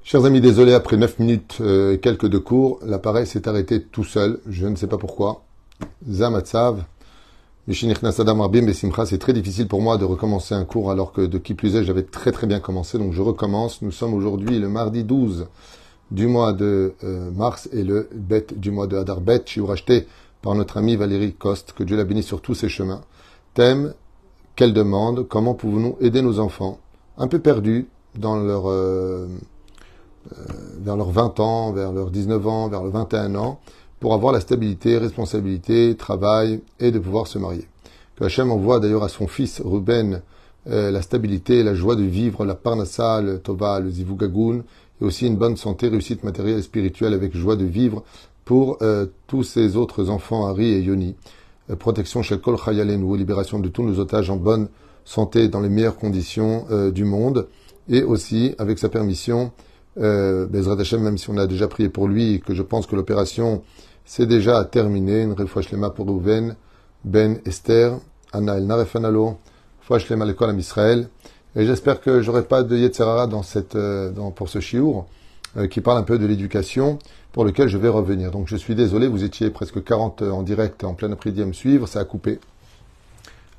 Chers amis, désolé, après 9 minutes et quelques de cours, l'appareil s'est arrêté tout seul. Je ne sais pas pourquoi. Zamatsav. C'est très difficile pour moi de recommencer un cours alors que de qui plus est, j'avais très bien commencé. Donc je recommence. Nous sommes aujourd'hui le mardi 12 du mois de mars et le bête du mois de Hadar Bet, shiur racheté par notre ami Valérie Coste. Que Dieu la bénisse sur tous ses chemins. Thème, quelle demande, comment pouvons-nous aider nos enfants un peu perdus dans vers leurs 20 ans, vers leurs 19 ans, vers leurs 21 ans, pour avoir la stabilité, responsabilité, travail et de pouvoir se marier. Que Hachem envoie d'ailleurs à son fils Ruben la stabilité, la joie de vivre, la parnassa, le tova, le zivugagoun, et aussi une bonne santé, réussite matérielle et spirituelle avec joie de vivre pour tous ses autres enfants, Harry et Yoni. Protection chez Kol Chayalenu, libération de tous nos otages en bonne santé, dans les meilleures conditions du monde, et aussi, avec sa permission, Bezrat Hashem, même si on a déjà prié pour lui et que je pense que l'opération s'est déjà terminée, une refouach lema pour Rouven, Ben Esther, Anna El Narefanalo, refouach lema l'école à Israël. Et j'espère que j'aurai pas de Yetzerara pour ce shiur, qui parle un peu de l'éducation, pour lequel je vais revenir. Donc je suis désolé, vous étiez presque 40 en direct, en plein après-midi à me suivre, ça a coupé.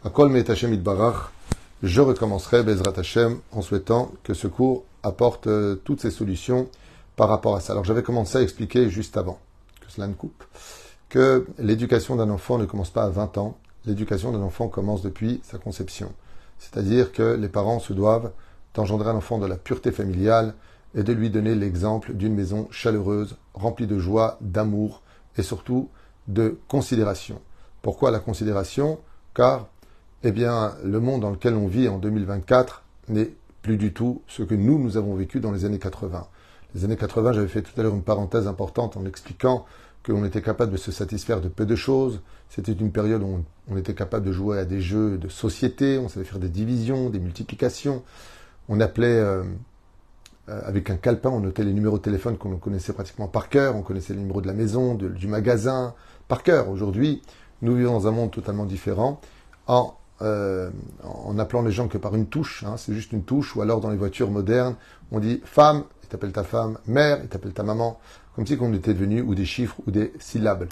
Akol Me'et Hashem Itbarach. Je recommencerai Bezrat Hashem en souhaitant que ce cours apporte toutes ces solutions par rapport à ça. Alors j'avais commencé à expliquer juste avant que cela ne coupe que l'éducation d'un enfant ne commence pas à 20 ans. L'éducation d'un enfant commence depuis sa conception. C'est-à-dire que les parents se doivent d'engendrer un enfant de la pureté familiale et de lui donner l'exemple d'une maison chaleureuse, remplie de joie, d'amour et surtout de considération. Pourquoi la considération? Car le monde dans lequel on vit en 2024 n'est plus du tout ce que nous avons vécu dans les années 80. Les années 80, j'avais fait tout à l'heure une parenthèse importante en expliquant qu'on était capable de se satisfaire de peu de choses. C'était une période où on était capable de jouer à des jeux de société, on savait faire des divisions, des multiplications. On appelait avec un calepin, on notait les numéros de téléphone qu'on connaissait pratiquement par cœur, on connaissait les numéros de la maison, du magasin, par cœur. Aujourd'hui, nous vivons dans un monde totalement différent en appelant les gens que par une touche, c'est juste une touche, ou alors dans les voitures modernes, on dit femme, il t'appelle ta femme, mère, il t'appelle ta maman, comme si on était devenu ou des chiffres ou des syllabes,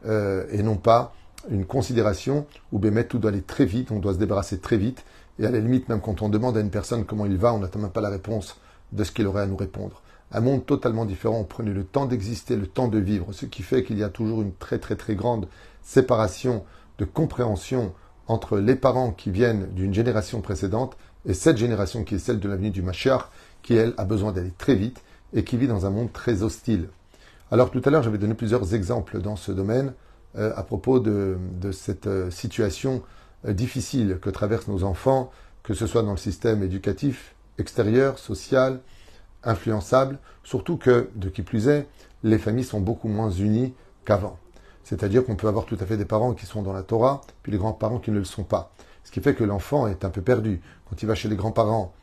et non pas une considération où tout doit aller très vite, on doit se débarrasser très vite, et à la limite, même quand on demande à une personne comment il va, on n'attend même pas la réponse de ce qu'il aurait à nous répondre. Un monde totalement différent, on prenait le temps d'exister, le temps de vivre, ce qui fait qu'il y a toujours une très grande séparation de compréhension entre les parents qui viennent d'une génération précédente et cette génération qui est celle de l'avenue du Mashiach, qui, elle, a besoin d'aller très vite et qui vit dans un monde très hostile. Alors, tout à l'heure, j'avais donné plusieurs exemples dans ce domaine à propos de cette situation difficile que traversent nos enfants, que ce soit dans le système éducatif, extérieur, social, influençable, surtout que, de qui plus est, les familles sont beaucoup moins unies qu'avant. C'est-à-dire qu'on peut avoir tout à fait des parents qui sont dans la Torah, puis les grands-parents qui ne le sont pas. Ce qui fait que l'enfant est un peu perdu. Quand il va chez les grands-parents,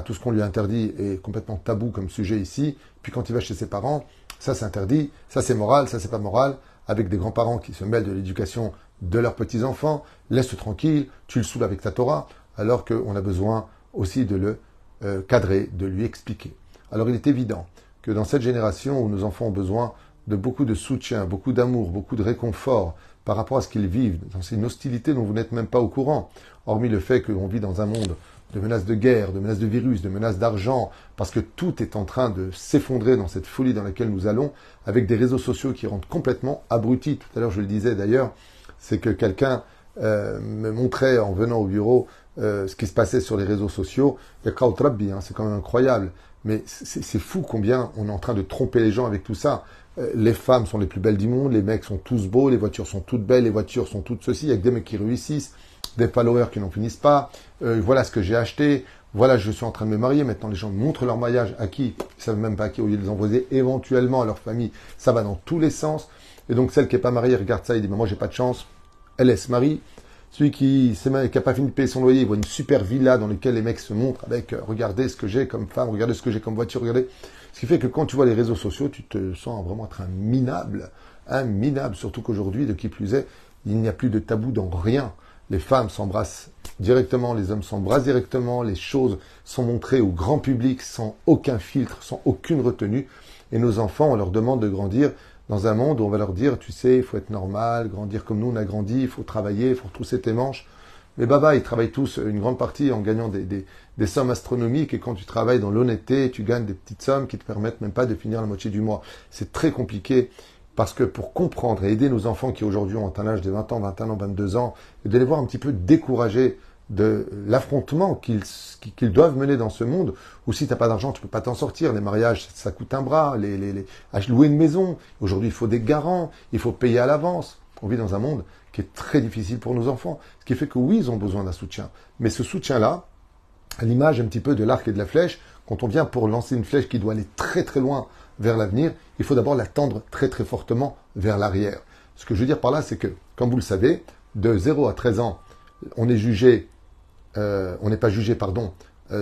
tout ce qu'on lui interdit est complètement tabou comme sujet ici. Puis quand il va chez ses parents, ça c'est interdit, ça c'est moral, ça c'est pas moral. Avec des grands-parents qui se mêlent de l'éducation de leurs petits-enfants, laisse-le tranquille, tu le saoules avec ta Torah, alors qu'on a besoin aussi de le cadrer, de lui expliquer. Alors il est évident que dans cette génération où nos enfants ont besoin de beaucoup de soutien, beaucoup d'amour, beaucoup de réconfort par rapport à ce qu'ils vivent, dans une hostilité dont vous n'êtes même pas au courant, hormis le fait qu'on vit dans un monde de menaces de guerre, de menaces de virus, de menaces d'argent, parce que tout est en train de s'effondrer dans cette folie dans laquelle nous allons, avec des réseaux sociaux qui rendent complètement abrutis. Tout à l'heure, je le disais d'ailleurs, c'est que quelqu'un me montrait en venant au bureau ce qui se passait sur les réseaux sociaux. Il y a Kraut Rabbi, c'est quand même incroyable. Mais c'est fou combien on est en train de tromper les gens avec tout ça. Les femmes sont les plus belles du monde, les mecs sont tous beaux, les voitures sont toutes belles, les voitures sont toutes ceci, il y a que des mecs qui réussissent, des followers qui n'en finissent pas, voilà ce que j'ai acheté, voilà je suis en train de me marier, maintenant les gens montrent leur mariage à qui, ils ne savent même pas à qui, au lieu de les envoyer éventuellement à leur famille, ça va dans tous les sens, et donc celle qui n'est pas mariée regarde ça, il dit mais moi j'ai pas de chance, elle se marie. Celui qui n'a pas fini de payer son loyer, il voit une super villa dans laquelle les mecs se montrent avec regardez ce que j'ai comme femme, regardez ce que j'ai comme voiture, regardez. Ce qui fait que quand tu vois les réseaux sociaux, tu te sens vraiment être un minable, surtout qu'aujourd'hui, de qui plus est, il n'y a plus de tabou dans rien. Les femmes s'embrassent directement, les hommes s'embrassent directement, les choses sont montrées au grand public sans aucun filtre, sans aucune retenue. Et nos enfants, on leur demande de grandir dans un monde où on va leur dire, tu sais, il faut être normal, grandir comme nous on a grandi, il faut travailler, il faut retrousser tes manches. Mais baba, ils travaillent tous une grande partie en gagnant des sommes astronomiques, et quand tu travailles dans l'honnêteté, tu gagnes des petites sommes qui te permettent même pas de finir la moitié du mois. C'est très compliqué, parce que pour comprendre et aider nos enfants qui aujourd'hui ont un âge de 20 ans, 21 ans, 22 ans, et de les voir un petit peu découragés de l'affrontement qu'ils doivent mener dans ce monde, où si tu n'as pas d'argent, tu peux pas t'en sortir. Les mariages, ça coûte un bras, louer une maison. Aujourd'hui, il faut des garants, il faut payer à l'avance. On vit dans un monde qui est très difficile pour nos enfants. Ce qui fait que oui, ils ont besoin d'un soutien. Mais ce soutien-là, à l'image un petit peu de l'arc et de la flèche, quand on vient pour lancer une flèche qui doit aller très très loin vers l'avenir, il faut d'abord la tendre très très fortement vers l'arrière. Ce que je veux dire par là, c'est que, comme vous le savez, de 0 à 13 ans, on n'est pas jugé,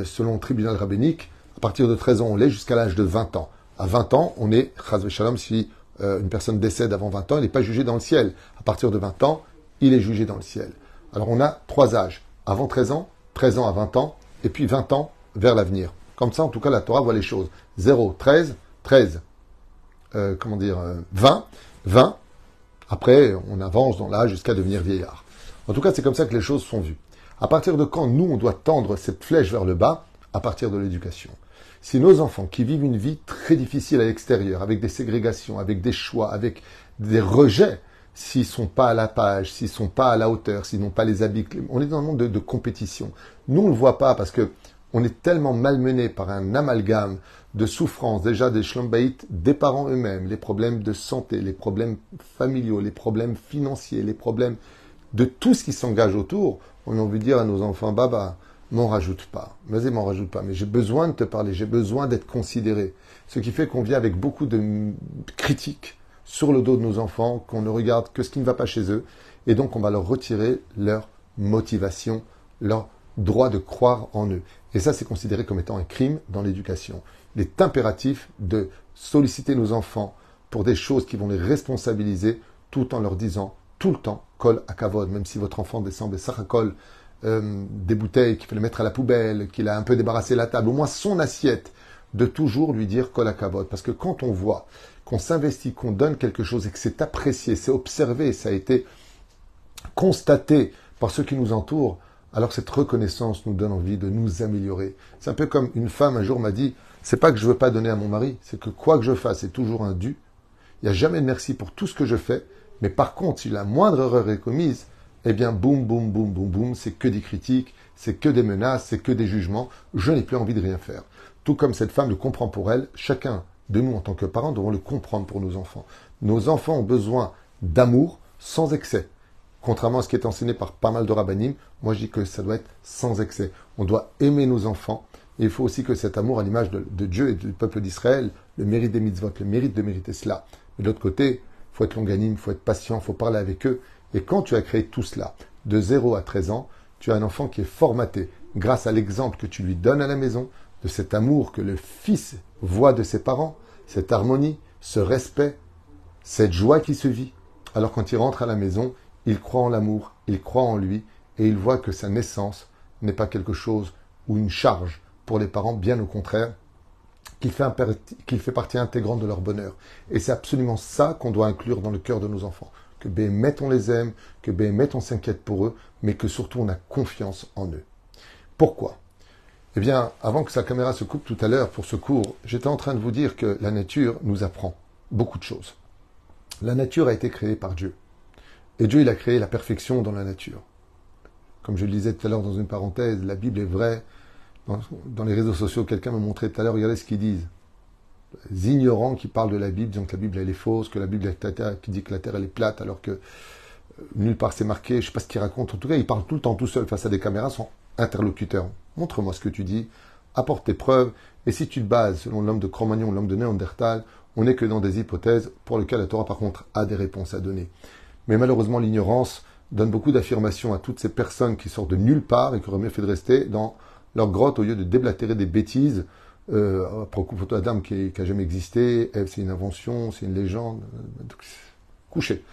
selon le tribunal rabbinique. À partir de 13 ans, on l'est jusqu'à l'âge de 20 ans. À 20 ans, on est, chas v'shalom, si une personne décède avant 20 ans, il n'est pas jugé dans le ciel. À partir de 20 ans, il est jugé dans le ciel. Alors on a 3 âges. Avant 13 ans à 20 ans, et puis 20 ans vers l'avenir. Comme ça, en tout cas, la Torah voit les choses. 0, 13, 20, 20. Après, on avance dans l'âge jusqu'à devenir vieillard. En tout cas, c'est comme ça que les choses sont vues. À partir de quand, nous, on doit tendre cette flèche vers le bas? À partir de l'éducation. Si nos enfants qui vivent une vie très difficile à l'extérieur, avec des ségrégations, avec des choix, avec des rejets, s'ils sont pas à la page, s'ils sont pas à la hauteur, s'ils n'ont pas les habits, on est dans un monde de compétition. Nous, on le voit pas parce que on est tellement malmené par un amalgame de souffrances, déjà des shlombaïtes, des parents eux-mêmes, les problèmes de santé, les problèmes familiaux, les problèmes financiers, les problèmes de tout ce qui s'engage autour. On a envie de dire à nos enfants, baba, m'en rajoute pas. Vas-y, m'en rajoute pas. Mais j'ai besoin de te parler, j'ai besoin d'être considéré. Ce qui fait qu'on vient avec beaucoup de critiques sur le dos de nos enfants, qu'on ne regarde que ce qui ne va pas chez eux. Et donc, on va leur retirer leur motivation, leur droit de croire en eux. Et ça, c'est considéré comme étant un crime dans l'éducation. Il est impératif de solliciter nos enfants pour des choses qui vont les responsabiliser, tout en leur disant tout le temps, kol à kavod, même si votre enfant descend des sarakol, des bouteilles qu'il faut les mettre à la poubelle, qu'il a un peu débarrassé la table, au moins son assiette, de toujours lui dire kol à kavod. Parce que quand on voit qu'on s'investit, qu'on donne quelque chose et que c'est apprécié, c'est observé, ça a été constaté par ceux qui nous entourent, alors cette reconnaissance nous donne envie de nous améliorer. C'est un peu comme une femme un jour m'a dit, c'est pas que je veux pas donner à mon mari, c'est que quoi que je fasse, c'est toujours un dû. Il n'y a jamais de merci pour tout ce que je fais, mais par contre, si la moindre erreur est commise, eh bien, boum, boum, boum, boum, boum, c'est que des critiques, c'est que des menaces, c'est que des jugements, je n'ai plus envie de rien faire. Tout comme cette femme le comprend pour elle, chacun de nous, en tant que parents, devons le comprendre pour nos enfants. Nos enfants ont besoin d'amour sans excès. Contrairement à ce qui est enseigné par pas mal de rabbinim, moi je dis que ça doit être sans excès. On doit aimer nos enfants. Et il faut aussi que cet amour, à l'image de Dieu et du peuple d'Israël, le mérite des mitzvot, le mérite de mériter cela. Mais de l'autre côté, il faut être longanime, il faut être patient, il faut parler avec eux. Et quand tu as créé tout cela, de 0 à 13 ans, tu as un enfant qui est formaté grâce à l'exemple que tu lui donnes à la maison, de cet amour que le fils voit de ses parents, cette harmonie, ce respect, cette joie qui se vit. Alors quand il rentre à la maison, il croit en l'amour, il croit en lui, et il voit que sa naissance n'est pas quelque chose ou une charge pour les parents, bien au contraire, qu'il fait partie intégrante de leur bonheur. Et c'est absolument ça qu'on doit inclure dans le cœur de nos enfants. Que Béhémet on les aime, que Béhémet on s'inquiète pour eux, mais que surtout on a confiance en eux. Pourquoi? Eh bien, avant que sa caméra se coupe tout à l'heure pour ce cours, j'étais en train de vous dire que la nature nous apprend beaucoup de choses. La nature a été créée par Dieu. Et Dieu, il a créé la perfection dans la nature. Comme je le disais tout à l'heure dans une parenthèse, la Bible est vraie. Dans les réseaux sociaux, quelqu'un me montrait tout à l'heure, regardez ce qu'ils disent. Les ignorants qui parlent de la Bible, disant que la Bible elle est fausse, que la Bible qui dit que la terre elle est plate, alors que nulle part c'est marqué, je ne sais pas ce qu'ils racontent. En tout cas, ils parlent tout le temps tout seuls face à des caméras, sont interlocuteurs. Montre-moi ce que tu dis, apporte tes preuves, et si tu te bases selon l'homme de Cro-Magnon, l'homme de Néandertal, on n'est que dans des hypothèses pour lesquelles la Torah par contre a des réponses à donner. Mais malheureusement, l'ignorance donne beaucoup d'affirmations à toutes ces personnes qui sortent de nulle part et qui auraient mieux fait de rester dans leur grotte au lieu de déblatérer des bêtises à propos d'Adam qui n'a jamais existé, Ève c'est une invention, c'est une légende, couché.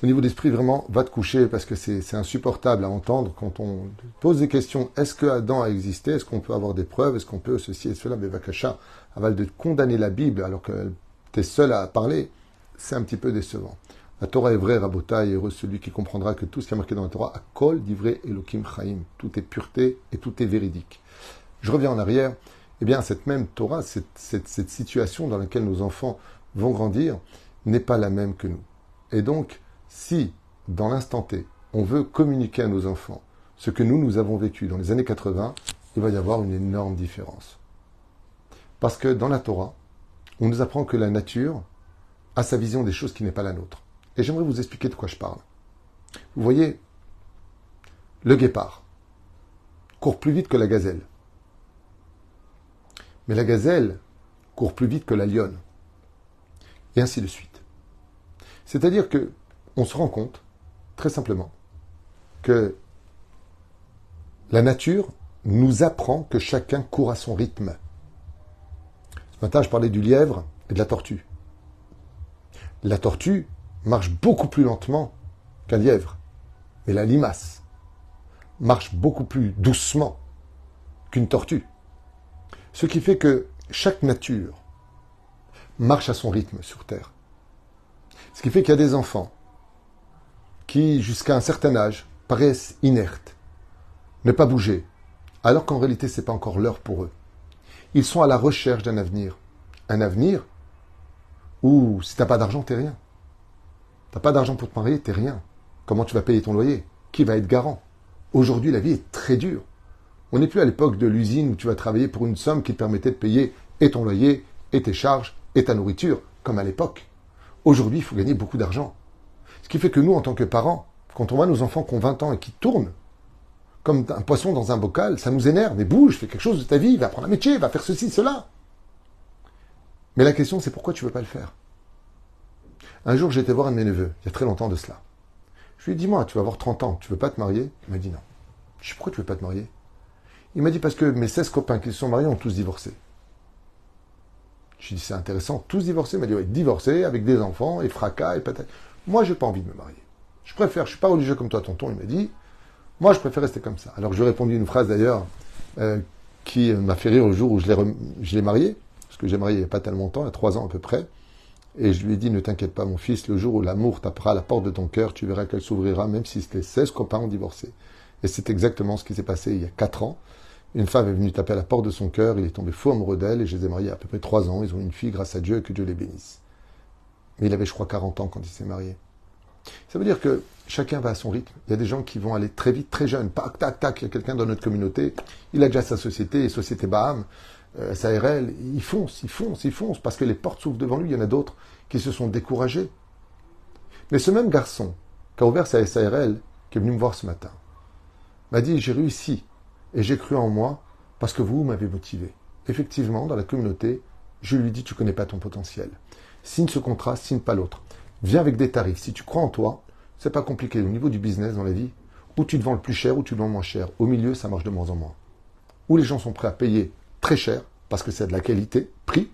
au niveau d'esprit, vraiment, va te coucher parce que c'est insupportable à entendre quand on pose des questions. Est-ce que Adam a existé? Est-ce qu'on peut avoir des preuves? Est-ce qu'on peut ceci et cela? Mais Vakasha, avant de condamner la Bible alors que tu es seul à parler, c'est un petit peu décevant. La Torah est vraie, Rabotai, heureux celui qui comprendra que tout ce qui est marqué dans la Torah, a kol divrei Elokim chaim. Tout est pureté et tout est véridique. Je reviens en arrière. Eh bien, cette même Torah, cette situation dans laquelle nos enfants vont grandir, n'est pas la même que nous. Et donc, si, dans l'instant T, on veut communiquer à nos enfants ce que nous avons vécu dans les années 80, il va y avoir une énorme différence. Parce que dans la Torah, on nous apprend que la nature a sa vision des choses qui n'est pas la nôtre. Et j'aimerais vous expliquer de quoi je parle. Vous voyez, le guépard court plus vite que la gazelle. Mais la gazelle court plus vite que la lionne. Et ainsi de suite. C'est-à-dire que on se rend compte, très simplement, que la nature nous apprend que chacun court à son rythme. Ce matin, je parlais du lièvre et de la tortue. La tortue marche beaucoup plus lentement qu'un lièvre. Mais la limace marche beaucoup plus doucement qu'une tortue. Ce qui fait que chaque nature marche à son rythme sur Terre. Ce qui fait qu'il y a des enfants qui, jusqu'à un certain âge, paraissent inertes, ne pas bouger, alors qu'en réalité, ce n'est pas encore l'heure pour eux. Ils sont à la recherche d'un avenir. Un avenir où, si tu n'as pas d'argent, tu n'es rien. Tu n'as pas d'argent pour te marier, tu n'es rien. Comment tu vas payer ton loyer? Qui va être garant? Aujourd'hui, la vie est très dure. On n'est plus à l'époque de l'usine où tu vas travailler pour une somme qui te permettait de payer et ton loyer, et tes charges, et ta nourriture, comme à l'époque. Aujourd'hui, il faut gagner beaucoup d'argent. Ce qui fait que nous, en tant que parents, quand on voit nos enfants qui ont 20 ans et qui tournent, comme un poisson dans un bocal, ça nous énerve. Mais bouge, fais quelque chose de ta vie, va prendre un métier, va faire ceci, cela. Mais la question, c'est pourquoi tu ne veux pas le faire? Un jour, j'ai été voir un de mes neveux, il y a très longtemps de cela. Je lui ai dit, dis-moi, tu vas avoir 30 ans, tu ne veux pas te marier? Il m'a dit non. Je lui ai dit, pourquoi tu ne veux pas te marier? Il m'a dit, parce que mes 16 copains qui se sont mariés ont tous divorcé. Je lui ai dit, c'est intéressant, tous divorcés? Il m'a dit, oui, divorcés, avec des enfants, et fracas, et peut-être. Moi, je n'ai pas envie de me marier. Je préfère, je ne suis pas religieux comme toi, tonton, il m'a dit. Moi, je préfère rester comme ça. Alors, je lui ai répondu une phrase d'ailleurs qui m'a fait rire le jour où je l'ai marié, parce que j'ai marié il n'y a pas tellement longtemps, il y a 3 ans à peu près. Et je lui ai dit, ne t'inquiète pas, mon fils, le jour où l'amour tapera à la porte de ton cœur, tu verras qu'elle s'ouvrira, même si tes 16 copains ont divorcé. Et c'est exactement ce qui s'est passé il y a 4 ans. Une femme est venue taper à la porte de son cœur, il est tombé fou amoureux d'elle, et je les ai mariés il y a à peu près 3 ans. Ils ont une fille, grâce à Dieu, et que Dieu les bénisse. Mais il avait, je crois, 40 ans quand il s'est marié. Ça veut dire que chacun va à son rythme. Il y a des gens qui vont aller très vite, très jeunes. Tac, tac, tac. Il y a quelqu'un dans notre communauté, il a déjà sa société, Société Baham, SARL. Il fonce, parce que les portes s'ouvrent devant lui. Il y en a d'autres qui se sont découragés. Mais ce même garçon qui a ouvert sa SARL, qui est venu me voir ce matin, m'a dit, j'ai réussi et j'ai cru en moi parce que vous m'avez motivé. Effectivement, dans la communauté, je lui dis, tu ne connais pas ton potentiel. Signe ce contrat, signe pas l'autre. Viens avec des tarifs. Si tu crois en toi, c'est pas compliqué. Au niveau du business dans la vie, où tu te vends le plus cher, ou tu te vends le moins cher. Au milieu, ça marche de moins en moins. Où les gens sont prêts à payer très cher, parce que c'est de la qualité, prix,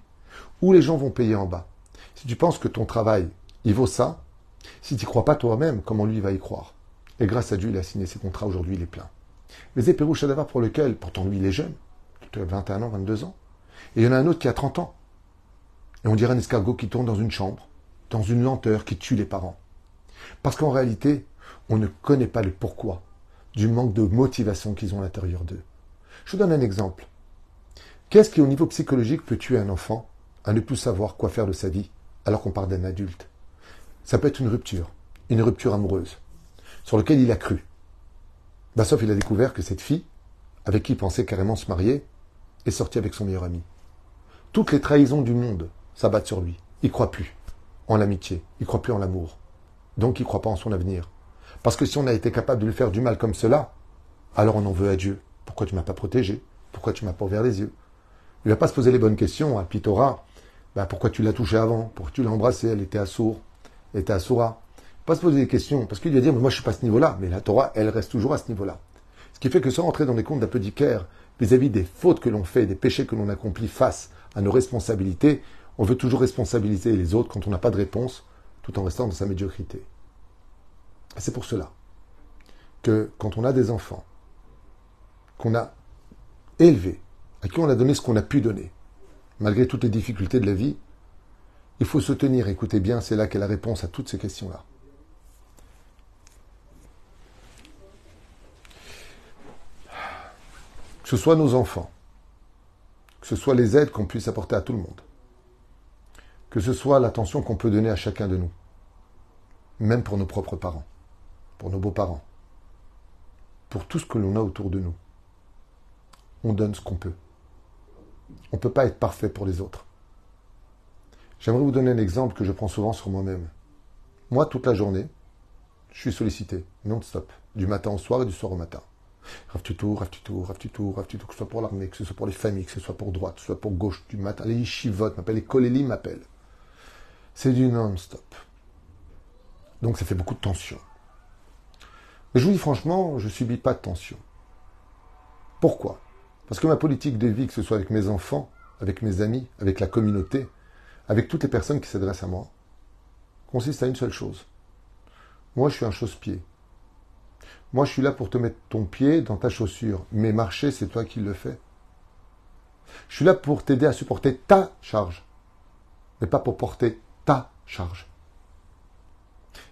ou les gens vont payer en bas. Si tu penses que ton travail, il vaut ça, si tu n'y crois pas toi-même, comment lui va y croire? Et grâce à Dieu, il a signé ses contrats, aujourd'hui il est plein. Mais Zépérou Shadavar pour lequel, pourtant lui il est jeune, il a 21 ans, 22 ans, et il y en a un autre qui a 30 ans. Et on dirait un escargot qui tourne dans une chambre, dans une lenteur qui tue les parents. Parce qu'en réalité, on ne connaît pas le pourquoi du manque de motivation qu'ils ont à l'intérieur d'eux. Je vous donne un exemple. Qu'est-ce qui, au niveau psychologique, peut tuer un enfant à ne plus savoir quoi faire de sa vie alors qu'on parle d'un adulte? Ça peut être une rupture amoureuse, sur laquelle il a cru. Sauf il a découvert que cette fille, avec qui il pensait carrément se marier, est sortie avec son meilleur ami. Toutes les trahisons du monde s'abattent sur lui. Il ne croit plus en l'amitié, il ne croit plus en l'amour. Donc il ne croit pas en son avenir. Parce que si on a été capable de lui faire du mal comme cela, alors on en veut à Dieu. Pourquoi tu ne m'as pas protégé? Pourquoi tu ne m'as pas ouvert les yeux? Il ne va pas se poser les bonnes questions à Pitora. Pourquoi tu l'as touchée avant? Pourquoi tu l'as embrassée? Elle était à sourd. Elle était à Soura. Il ne va pas se poser des questions. Parce qu'il va dire, mais moi je ne suis pas à ce niveau-là. Mais la Torah, elle reste toujours à ce niveau-là. Ce qui fait que sans rentrer dans les comptes d'apodicaire, vis-à-vis des fautes que l'on fait, des péchés que l'on accomplit face à nos responsabilités, on veut toujours responsabiliser les autres quand on n'a pas de réponse, tout en restant dans sa médiocrité. C'est pour cela que quand on a des enfants, qu'on a élevés, à qui on a donné ce qu'on a pu donner, malgré toutes les difficultés de la vie, il faut se tenir, écoutez bien, c'est là qu'est la réponse à toutes ces questions-là. Que ce soit nos enfants, que ce soit les aides qu'on puisse apporter à tout le monde, que ce soit l'attention qu'on peut donner à chacun de nous, même pour nos propres parents, pour nos beaux-parents, pour tout ce que l'on a autour de nous. On donne ce qu'on peut. On ne peut pas être parfait pour les autres. J'aimerais vous donner un exemple que je prends souvent sur moi-même. Moi, toute la journée, je suis sollicité, non-stop, du matin au soir et du soir au matin. Rav tutou, Rav tutou, Rav tutou, Rav tutou, que ce soit pour l'armée, que ce soit pour les familles, que ce soit pour droite, que ce soit pour gauche, du matin. Les yeshivot m'appellent, les kolélim m'appellent. C'est du non-stop. Donc ça fait beaucoup de tension. Mais je vous dis franchement, je ne subis pas de tension. Pourquoi ? Parce que ma politique de vie, que ce soit avec mes enfants, avec mes amis, avec la communauté, avec toutes les personnes qui s'adressent à moi, consiste à une seule chose. Moi, je suis un chausse-pied. Moi, je suis là pour te mettre ton pied dans ta chaussure. Mais marcher, c'est toi qui le fais. Je suis là pour t'aider à supporter ta charge, mais pas pour porter ta charge.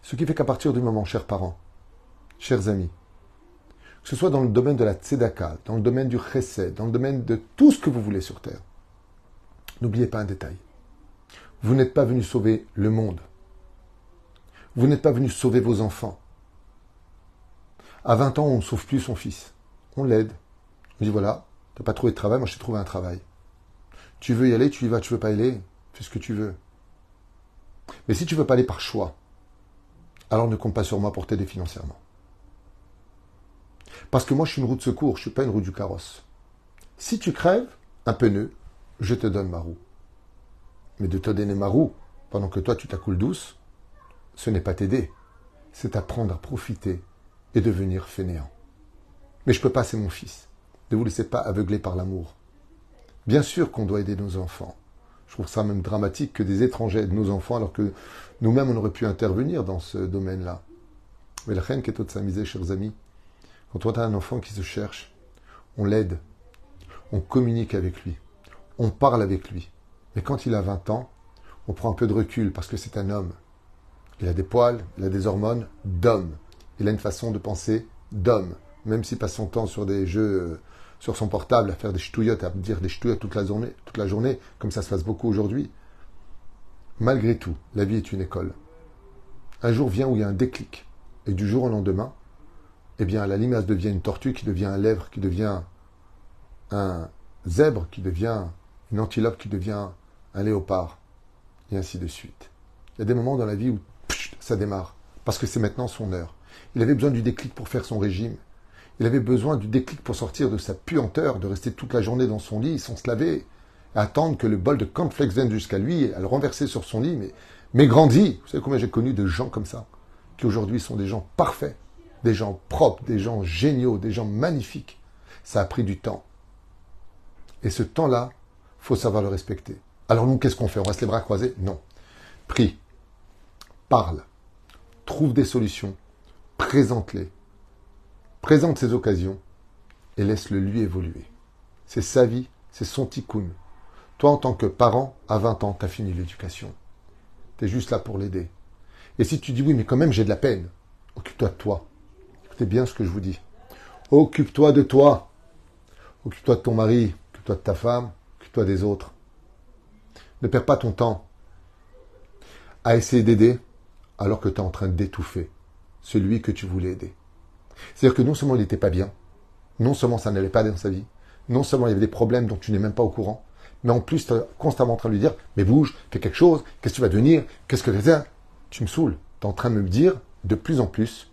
Ce qui fait qu'à partir du moment, chers parents, chers amis, que ce soit dans le domaine de la tzedaka, dans le domaine du chesed, dans le domaine de tout ce que vous voulez sur Terre, n'oubliez pas un détail. Vous n'êtes pas venu sauver le monde. Vous n'êtes pas venu sauver vos enfants. À 20 ans, on ne sauve plus son fils. On l'aide. On dit voilà, tu n'as pas trouvé de travail, moi je t'ai trouvé un travail. Tu veux y aller, tu y vas, tu veux pas y aller, fais ce que tu veux. Mais si tu veux pas aller par choix, alors ne compte pas sur moi pour t'aider financièrement. Parce que moi je suis une roue de secours, je ne suis pas une roue du carrosse. Si tu crèves, un pneu, je te donne ma roue. Mais de te donner ma roue, pendant que toi tu t'accoules douce, ce n'est pas t'aider, c'est apprendre à profiter et devenir fainéant. Mais je ne peux pas, c'est mon fils. Ne vous laissez pas aveugler par l'amour. Bien sûr qu'on doit aider nos enfants. Je trouve ça même dramatique que des étrangers aident nos enfants alors que nous-mêmes on aurait pu intervenir dans ce domaine-là. Mais la reine qui est toute sa misère, chers amis, quand on a un enfant qui se cherche, on l'aide, on communique avec lui, on parle avec lui. Mais quand il a 20 ans, on prend un peu de recul parce que c'est un homme. Il a des poils, il a des hormones d'homme. Il a une façon de penser d'homme. Même s'il passe son temps sur des jeux, sur son portable, à faire des ch'touillottes, à dire des ch'touillottes toute la journée, comme ça se passe beaucoup aujourd'hui. Malgré tout, la vie est une école. Un jour vient où il y a un déclic. Et du jour au lendemain, eh bien, la limace devient une tortue, qui devient un lèvre, qui devient un zèbre, qui devient une antilope, qui devient un léopard, et ainsi de suite. Il y a des moments dans la vie où ça démarre, parce que c'est maintenant son heure. Il avait besoin du déclic pour faire son régime. Il avait besoin du déclic pour sortir de sa puanteur, de rester toute la journée dans son lit, sans se laver, à attendre que le bol de cornflakes vienne jusqu'à lui, à le renverser sur son lit, mais grandit. Vous savez combien j'ai connu de gens comme ça, qui aujourd'hui sont des gens parfaits, des gens propres, des gens géniaux, des gens magnifiques. Ça a pris du temps. Et ce temps-là, il faut savoir le respecter. Alors nous, qu'est-ce qu'on fait ? On reste les bras croisés ? Non. Prie, parle, trouve des solutions, présente-les. Présente ces occasions et laisse-le lui évoluer. C'est sa vie, c'est son tikkun. Toi, en tant que parent, à 20 ans, tu as fini l'éducation. Tu es juste là pour l'aider. Et si tu dis oui, mais quand même j'ai de la peine, occupe-toi de toi. Écoutez bien ce que je vous dis. Occupe-toi de toi. Occupe-toi de ton mari, occupe-toi de ta femme, occupe-toi des autres. Ne perds pas ton temps à essayer d'aider alors que tu es en train d'étouffer celui que tu voulais aider. C'est-à-dire que non seulement il n'était pas bien, non seulement ça n'allait pas dans sa vie, non seulement il y avait des problèmes dont tu n'es même pas au courant, mais en plus tu es constamment en train de lui dire « Mais bouge, fais quelque chose, qu'est-ce que tu vas devenir, qu'est-ce que c'est ?» Tu me saoules. Tu es en train de me dire de plus en plus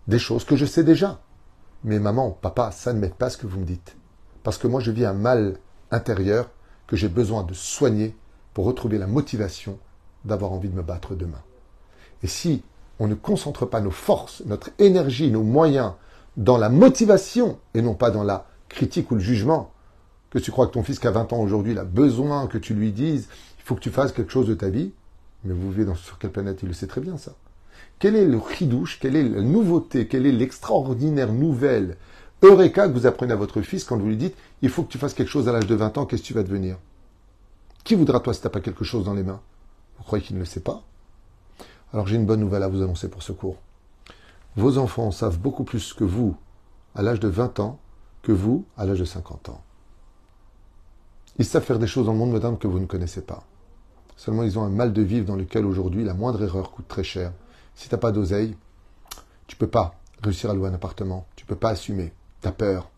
des choses que je sais déjà. Mais maman, papa, ça ne m'aide pas ce que vous me dites. Parce que moi je vis un mal intérieur que j'ai besoin de soigner pour retrouver la motivation d'avoir envie de me battre demain. Et si on ne concentre pas nos forces, notre énergie, nos moyens dans la motivation et non pas dans la critique ou le jugement, que tu crois que ton fils qui a 20 ans aujourd'hui, il a besoin que tu lui dises il faut que tu fasses quelque chose de ta vie, mais vous vivez sur quelle planète? Il le sait très bien ça. Quel est le chidouche, quelle est la nouveauté, quelle est l'extraordinaire nouvelle Eureka que vous apprenez à votre fils quand vous lui dites il faut que tu fasses quelque chose à l'âge de 20 ans, qu'est-ce que tu vas devenir? Qui voudra toi si tu n'as pas quelque chose dans les mains? Vous croyez qu'il ne le sait pas? Alors j'ai une bonne nouvelle à vous annoncer pour ce cours. Vos enfants savent beaucoup plus que vous à l'âge de 20 ans que vous à l'âge de 50 ans. Ils savent faire des choses dans le monde moderne que vous ne connaissez pas. Seulement ils ont un mal de vivre dans lequel aujourd'hui la moindre erreur coûte très cher. Si tu n'as pas d'oseille, tu ne peux pas réussir à louer un appartement. Tu ne peux pas assumer. Tu as peur.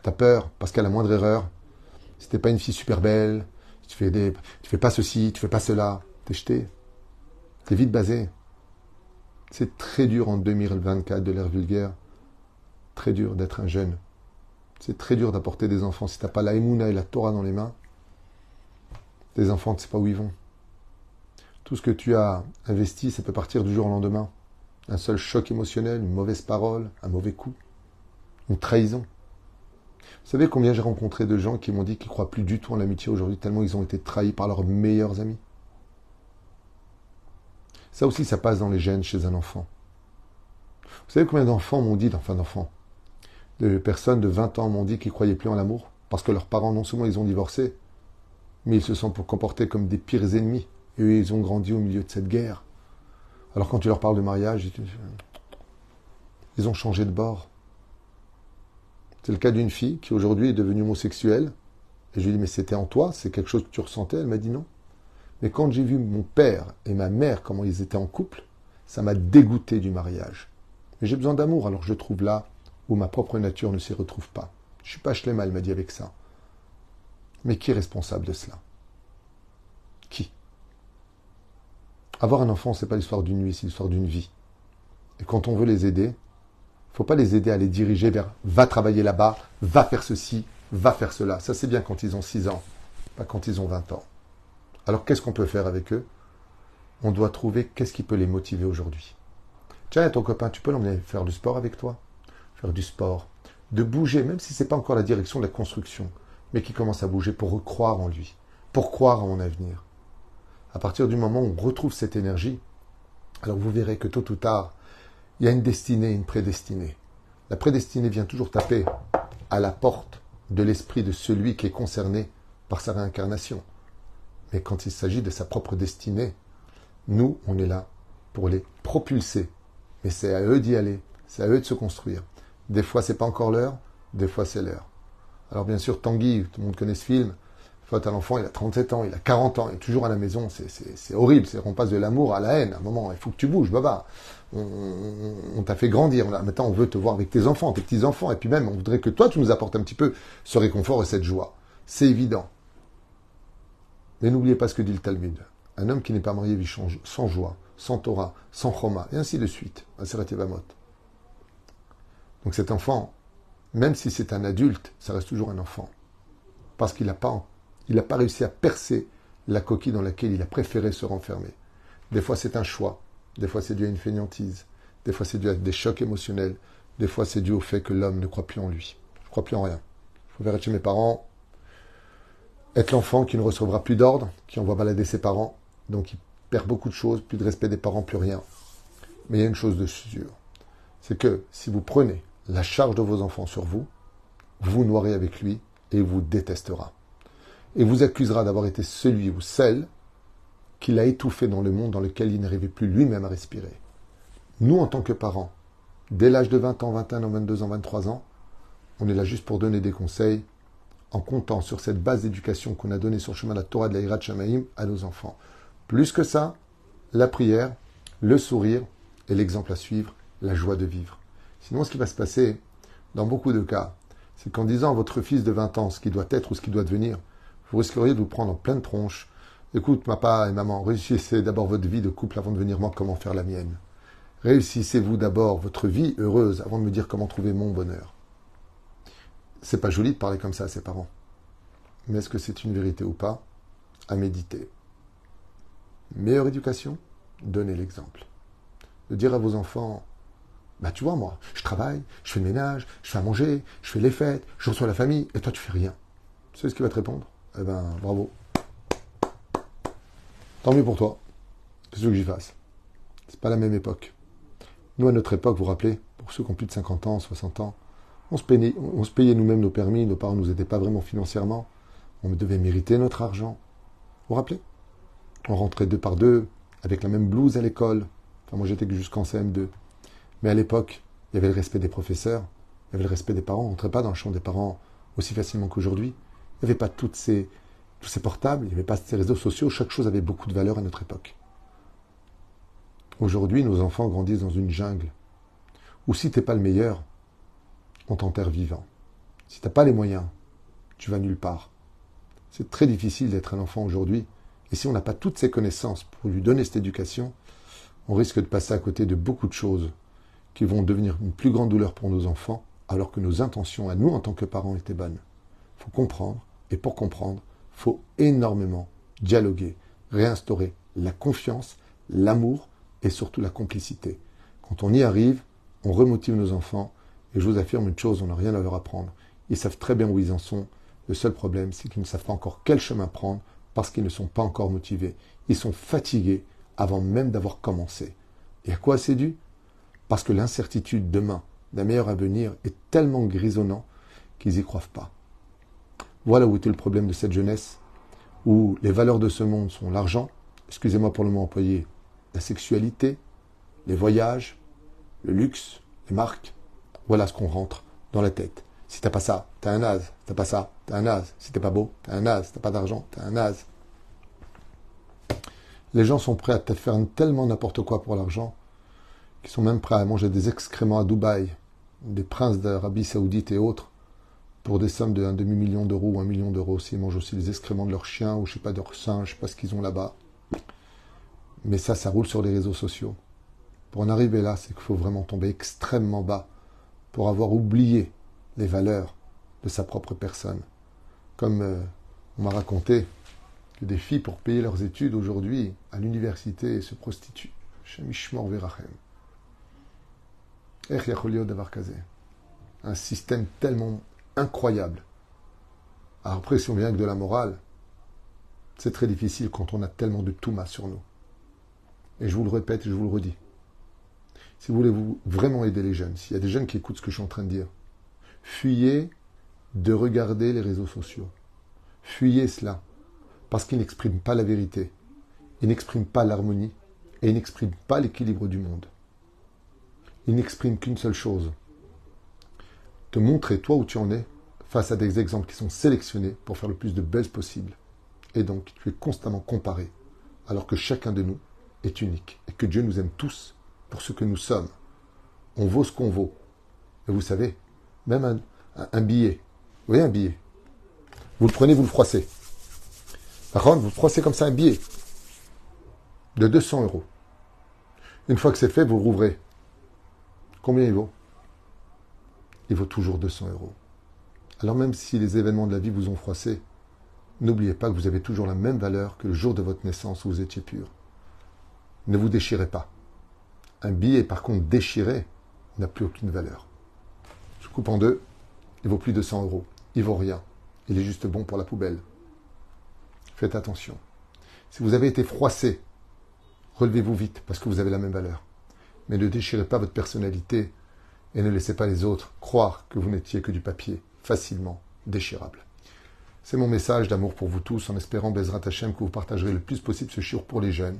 Tu as peur parce qu'à la moindre erreur, si tu n'es pas une fille super belle, tu fais pas ceci, tu fais pas cela, t'es jeté. T'es vite basé. C'est très dur en 2024 de l'ère vulgaire. Très dur d'être un jeune. C'est très dur d'apporter des enfants. Si tu n'as pas la Emouna et la Torah dans les mains, tes enfants, tu ne sais pas où ils vont. Tout ce que tu as investi, ça peut partir du jour au lendemain. Un seul choc émotionnel, une mauvaise parole, un mauvais coup, une trahison. Vous savez combien j'ai rencontré de gens qui m'ont dit qu'ils ne croient plus du tout en l'amitié aujourd'hui, tellement ils ont été trahis par leurs meilleurs amis. Ça aussi, ça passe dans les gènes chez un enfant. Vous savez combien d'enfants m'ont dit, de personnes de 20 ans m'ont dit qu'ils ne croyaient plus en l'amour, parce que leurs parents, non seulement ils ont divorcé, mais ils se sont comportés comme des pires ennemis. Et eux, ils ont grandi au milieu de cette guerre. Alors quand tu leur parles de mariage, ils ont changé de bord. C'est le cas d'une fille qui aujourd'hui est devenue homosexuelle. Et je lui ai dit, mais c'était en toi, c'est quelque chose que tu ressentais? Elle m'a dit non. Mais quand j'ai vu mon père et ma mère, comment ils étaient en couple, ça m'a dégoûté du mariage. Mais j'ai besoin d'amour, alors je trouve là où ma propre nature ne s'y retrouve pas. Je ne suis pas Shlema, elle m'a dit avec ça. Mais qui est responsable de cela? Qui? Avoir un enfant, ce n'est pas l'histoire d'une nuit, c'est l'histoire d'une vie. Et quand on veut les aider, il ne faut pas les aider à les diriger vers « va travailler là-bas, va faire ceci, va faire cela ». Ça, c'est bien quand ils ont 6 ans, pas quand ils ont 20 ans. Alors, qu'est-ce qu'on peut faire avec eux? On doit trouver qu'est-ce qui peut les motiver aujourd'hui. Tiens, ton copain, tu peux l'emmener faire du sport avec toi? Faire du sport, de bouger, même si ce n'est pas encore la direction de la construction, mais qui commence à bouger pour croire en lui, pour croire en mon avenir. À partir du moment où on retrouve cette énergie, alors vous verrez que tôt ou tard, il y a une destinée, une prédestinée. La prédestinée vient toujours taper à la porte de l'esprit de celui qui est concerné par sa réincarnation. Mais quand il s'agit de sa propre destinée, nous, on est là pour les propulser. Mais c'est à eux d'y aller, c'est à eux de se construire. Des fois, c'est pas encore l'heure, des fois, c'est l'heure. Alors bien sûr, Tanguy, tout le monde connaît ce film. Faute à l'enfant, il a 37 ans, il a 40 ans, il est toujours à la maison, c'est horrible, on passe de l'amour à la haine. À un moment, il faut que tu bouges, baba. On t'a fait grandir, maintenant on veut te voir avec tes enfants, tes petits-enfants, et puis même, on voudrait que toi, tu nous apportes un petit peu ce réconfort et cette joie. C'est évident. Mais n'oubliez pas ce que dit le Talmud. Un homme qui n'est pas marié vit sans joie, sans Torah, sans Choma, et ainsi de suite. Aseret Yevamot. Donc cet enfant, même si c'est un adulte, ça reste toujours un enfant. Parce qu'il n'a pas réussi à percer la coquille dans laquelle il a préféré se renfermer. Des fois, c'est un choix. Des fois, c'est dû à une fainéantise. Des fois, c'est dû à des chocs émotionnels. Des fois, c'est dû au fait que l'homme ne croit plus en lui. Je ne crois plus en rien. Je préfère être chez mes parents, être l'enfant qui ne recevra plus d'ordre, qui envoie balader ses parents. Donc, il perd beaucoup de choses, plus de respect des parents, plus rien. Mais il y a une chose de sûr. C'est que si vous prenez la charge de vos enfants sur vous, vous noierez avec lui et il vous détestera. Et vous accusera d'avoir été celui ou celle qui l'a étouffé dans le monde dans lequel il n'arrivait plus lui-même à respirer. Nous, en tant que parents, dès l'âge de 20 ans, 21 ans, 22 ans, 23 ans, on est là juste pour donner des conseils en comptant sur cette base d'éducation qu'on a donnée sur le chemin de la Torah de la Hirat Shamaim à nos enfants. Plus que ça, la prière, le sourire et l'exemple à suivre, la joie de vivre. Sinon, ce qui va se passer, dans beaucoup de cas, c'est qu'en disant à votre fils de 20 ans ce qu'il doit être ou ce qu'il doit devenir, vous risqueriez de vous prendre en pleine tronche. Écoute, papa et maman, réussissez d'abord votre vie de couple avant de venir moi comment faire la mienne. Réussissez-vous d'abord votre vie heureuse avant de me dire comment trouver mon bonheur. C'est pas joli de parler comme ça à ses parents. Mais est-ce que c'est une vérité ou pas? À méditer. Meilleure éducation? Donnez l'exemple. De dire à vos enfants, bah tu vois moi, je travaille, je fais le ménage, je fais à manger, je fais les fêtes, je reçois la famille, et toi tu fais rien. Tu sais ce qu'il va te répondre? Eh ben, bravo. Tant mieux pour toi. Qu'est-ce que j'y fasse? C'est pas la même époque. Nous, à notre époque, vous vous rappelez, pour ceux qui ont plus de 50 ans, 60 ans, on se payait nous-mêmes nos permis, nos parents ne nous aidaient pas vraiment financièrement. On devait mériter notre argent. Vous vous rappelez? On rentrait deux par deux, avec la même blouse à l'école. Enfin, moi, j'étais jusqu'en CM2. Mais à l'époque, il y avait le respect des professeurs, il y avait le respect des parents. On ne rentrait pas dans le champ des parents aussi facilement qu'aujourd'hui. Il n'y avait pas tous ces portables, il n'y avait pas ces réseaux sociaux. Chaque chose avait beaucoup de valeur à notre époque. Aujourd'hui, nos enfants grandissent dans une jungle où si tu n'es pas le meilleur, on t'enterre vivant. Si tu n'as pas les moyens, tu vas nulle part. C'est très difficile d'être un enfant aujourd'hui. Et si on n'a pas toutes ces connaissances pour lui donner cette éducation, on risque de passer à côté de beaucoup de choses qui vont devenir une plus grande douleur pour nos enfants, alors que nos intentions à nous en tant que parents étaient bonnes. Il faut comprendre, et pour comprendre, il faut énormément dialoguer, réinstaurer la confiance, l'amour et surtout la complicité. Quand on y arrive, on remotive nos enfants, et je vous affirme une chose, on n'a rien à leur apprendre. Ils savent très bien où ils en sont. Le seul problème, c'est qu'ils ne savent pas encore quel chemin prendre, parce qu'ils ne sont pas encore motivés. Ils sont fatigués avant même d'avoir commencé. Et à quoi c'est dû? Parce que l'incertitude demain, d'un meilleur avenir, est tellement grisonnant qu'ils n'y croient pas. Voilà où était le problème de cette jeunesse, où les valeurs de ce monde sont l'argent, excusez-moi pour le mot employé, la sexualité, les voyages, le luxe, les marques. Voilà ce qu'on rentre dans la tête. Si t'as pas ça, t'es un naze. Si t'as pas ça, t'es un naze. Si t'es pas beau, t'es un naze. Si t'as pas d'argent, t'es un naze. Les gens sont prêts à te faire tellement n'importe quoi pour l'argent qu'ils sont même prêts à manger des excréments à Dubaï, des princes d'Arabie Saoudite et autres, pour des sommes de 1 demi-million d'euros ou 1 million d'euros. Ils mangent aussi les excréments de leurs chiens ou je sais pas de leurs singes, je sais pas ce qu'ils ont là-bas. Mais ça roule sur les réseaux sociaux. Pour en arriver là, c'est qu'il faut vraiment tomber extrêmement bas pour avoir oublié les valeurs de sa propre personne. Comme on m'a raconté que des filles, pour payer leurs études aujourd'hui à l'université, se prostituent. Shemishmor verachem. Un système tellement incroyable. Alors après, si on vient avec de la morale, c'est très difficile quand on a tellement de touma sur nous. Et je vous le répète et je vous le redis. Si vous voulez vraiment aider les jeunes, s'il y a des jeunes qui écoutent ce que je suis en train de dire, fuyez de regarder les réseaux sociaux. Fuyez cela, parce qu'ils n'expriment pas la vérité, ils n'expriment pas l'harmonie, et ils n'expriment pas l'équilibre du monde. Ils n'expriment qu'une seule chose, te montrer toi où tu en es, face à des exemples qui sont sélectionnés pour faire le plus de buzz possible. Et donc, tu es constamment comparé, alors que chacun de nous est unique, et que Dieu nous aime tous pour ce que nous sommes. On vaut ce qu'on vaut. Et vous savez, même un billet, vous voyez un billet, vous le prenez, vous le froissez. Par contre, vous froissez comme ça un billet de 200 euros. Une fois que c'est fait, vous le rouvrez. Combien il vaut? Il vaut toujours 200 euros. Alors même si les événements de la vie vous ont froissé, n'oubliez pas que vous avez toujours la même valeur que le jour de votre naissance où vous étiez pur. Ne vous déchirez pas. Un billet, par contre, déchiré, n'a plus aucune valeur. Je coupe en deux, il vaut plus de 100 euros. Il vaut rien. Il est juste bon pour la poubelle. Faites attention. Si vous avez été froissé, relevez-vous vite parce que vous avez la même valeur. Mais ne déchirez pas votre personnalité et ne laissez pas les autres croire que vous n'étiez que du papier facilement déchirable. C'est mon message d'amour pour vous tous en espérant, Bezrat Hashem, que vous partagerez le plus possible ce shiur pour les jeunes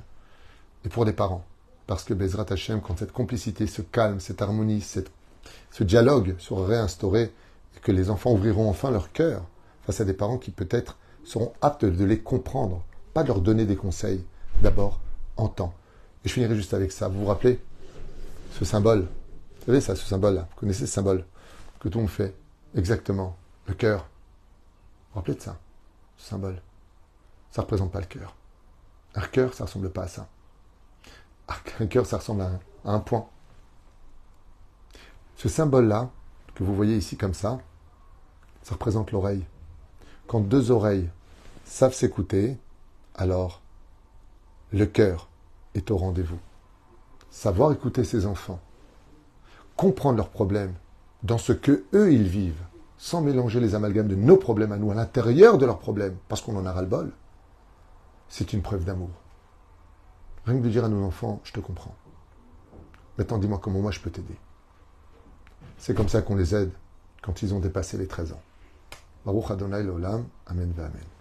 et pour les parents. Parce que Bezrat Hashem, quand cette complicité, ce calme, cette harmonie, ce dialogue sera réinstauré et que les enfants ouvriront enfin leur cœur face à des parents qui peut-être seront aptes de les comprendre, pas de leur donner des conseils. D'abord, entends. Et je finirai juste avec ça. Vous vous rappelez ce symbole? Vous savez ça, ce symbole-là? Vous connaissez ce symbole que tout le monde fait? Exactement. Le cœur. Vous vous rappelez de ça? Ce symbole. Ça ne représente pas le cœur. Un cœur, ça ne ressemble pas à ça. Un cœur, ça ressemble à un point. Ce symbole-là, que vous voyez ici comme ça représente l'oreille. Quand deux oreilles savent s'écouter, alors le cœur est au rendez-vous. Savoir écouter ses enfants, comprendre leurs problèmes dans ce que eux ils vivent, sans mélanger les amalgames de nos problèmes à nous, à l'intérieur de leurs problèmes, parce qu'on en a ras-le-bol, c'est une preuve d'amour. Rien que de dire à nos enfants, je te comprends. Maintenant, dis-moi comment moi je peux t'aider. C'est comme ça qu'on les aide quand ils ont dépassé les 13 ans. Baruch Adonai l'Olam, Amen ve Amen.